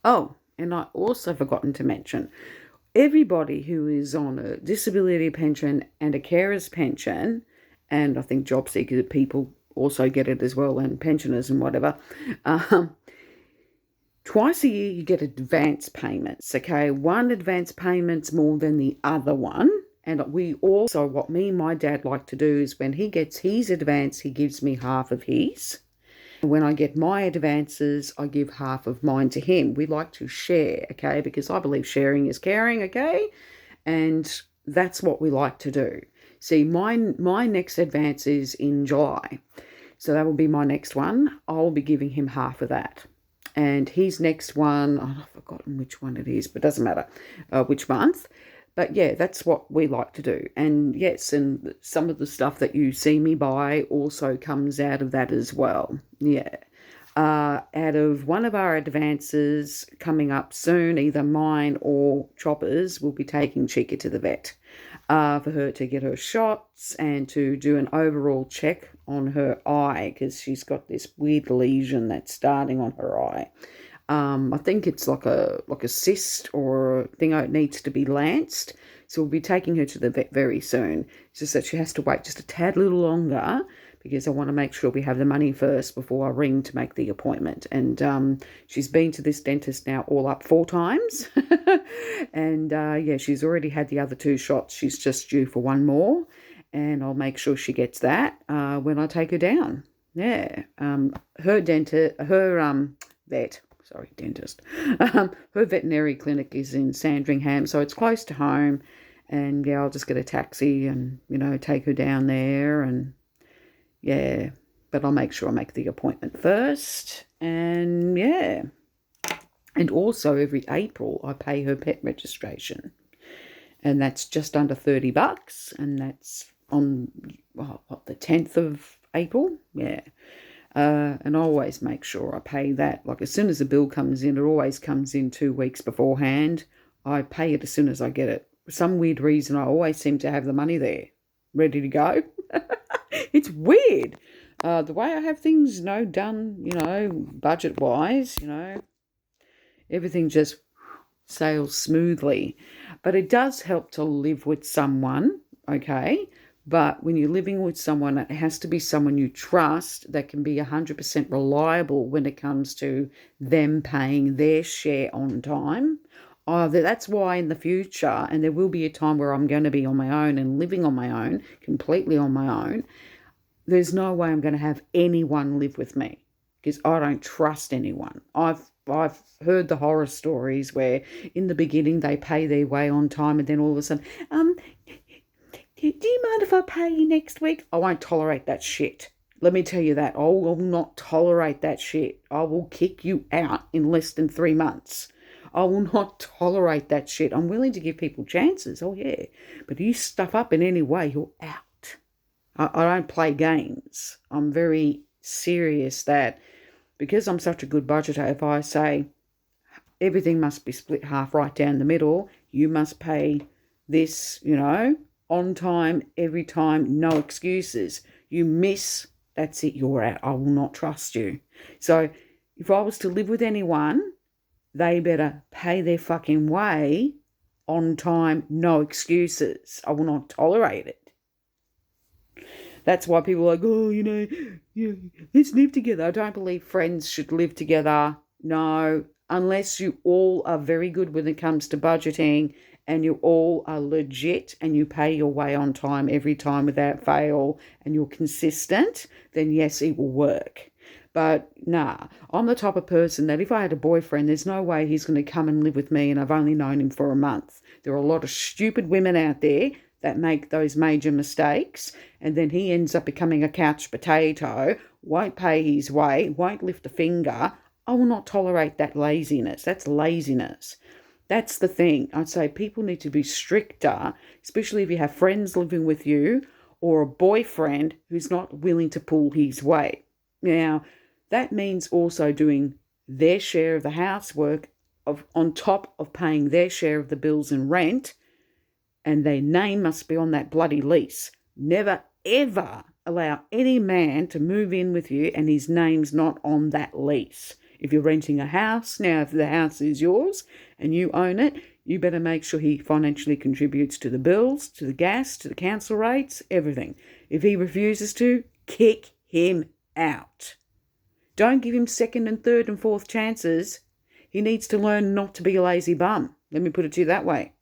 Oh, and I also forgotten to mention, everybody who is on a disability pension and a carer's pension, and I think job seeker people also get it as well, and pensioners and whatever, um, twice a year you get advance payments, okay? One advance payment's more than the other one. And we also, what me and my dad like to do is when he gets his advance, he gives me half of his. When I get my advances, I give half of mine to him. We like to share, okay? Because I believe sharing is caring, okay? And that's what we like to do. See, my next advance is in July. So that will be my next one. I'll be giving him half of that. And his next one, oh, I've forgotten which one it is, but it doesn't matter which month. But yeah, that's what we like to do. And yes, and some of the stuff that you see me buy also comes out of that as well. Yeah. Out of one of our advances coming up soon, either mine or Chopper's, will be taking Chica to the vet for her to get her shots and to do an overall check on her eye because she's got this weird lesion that's starting on her eye. I think it's like a cyst or a thing that needs to be lanced. So we'll be taking her to the vet very soon. It's just that she has to wait just a tad little longer because I want to make sure we have the money first before I ring to make the appointment. And she's been to this dentist now all up 4 times. And yeah, she's already had the other 2 shots. She's just due for one more. And I'll make sure she gets that when I take her down. Yeah. Her vet, sorry, dentist. Her veterinary clinic is in Sandringham, so it's close to home. And yeah, I'll just get a taxi and, take her down there. And yeah, but I'll make sure I make the appointment first. And yeah. And also every April I pay her pet registration. And that's just under $30. And that's on, the 10th of April? Yeah. And I always make sure I pay that. Like as soon as the bill comes in, it always comes in 2 weeks beforehand. I pay it as soon as I get it. For some weird reason, I always seem to have the money there, ready to go. It's weird. The way I have things, done, budget-wise, everything just sails smoothly. But it does help to live with someone, okay? But when you're living with someone, it has to be someone you trust that can be 100% reliable when it comes to them paying their share on time. That's why in the future, and there will be a time where I'm going to be on my own and living on my own, completely on my own, there's no way I'm going to have anyone live with me because I don't trust anyone. I've heard the horror stories where in the beginning they pay their way on time and then all of a sudden, do you mind if I pay you next week? I won't tolerate that shit. Let me tell you that. I will not tolerate that shit. I will kick you out in less than 3 months. I will not tolerate that shit. I'm willing to give people chances. Oh, yeah. But you stuff up in any way, you're out. I don't play games. I'm very serious that because I'm such a good budgeter, if I say everything must be split half right down the middle, you must pay this, on time, every time, no excuses. You miss, that's it, you're out. I will not trust you. So if I was to live with anyone, they better pay their fucking way on time, no excuses. I will not tolerate it. That's why people are like, oh, let's live together. I don't believe friends should live together. No, unless you all are very good when it comes to budgeting and you all are legit and you pay your way on time every time without fail and you're consistent, then yes, it will work. But nah, I'm the type of person that if I had a boyfriend, there's no way he's going to come and live with me and I've only known him for a month. There are a lot of stupid women out there that make those major mistakes and then he ends up becoming a couch potato, won't pay his way, won't lift a finger. I will not tolerate that laziness. That's laziness. That's the thing. I'd say people need to be stricter, especially if you have friends living with you or a boyfriend who's not willing to pull his weight. Now, that means also doing their share of the housework on top of paying their share of the bills and rent, and their name must be on that bloody lease. Never, ever allow any man to move in with you and his name's not on that lease. If you're renting a house, now if the house is yours and you own it, you better make sure he financially contributes to the bills, to the gas, to the council rates, everything. If he refuses to, kick him out. Don't give him second and third and fourth chances. He needs to learn not to be a lazy bum. Let me put it to you that way.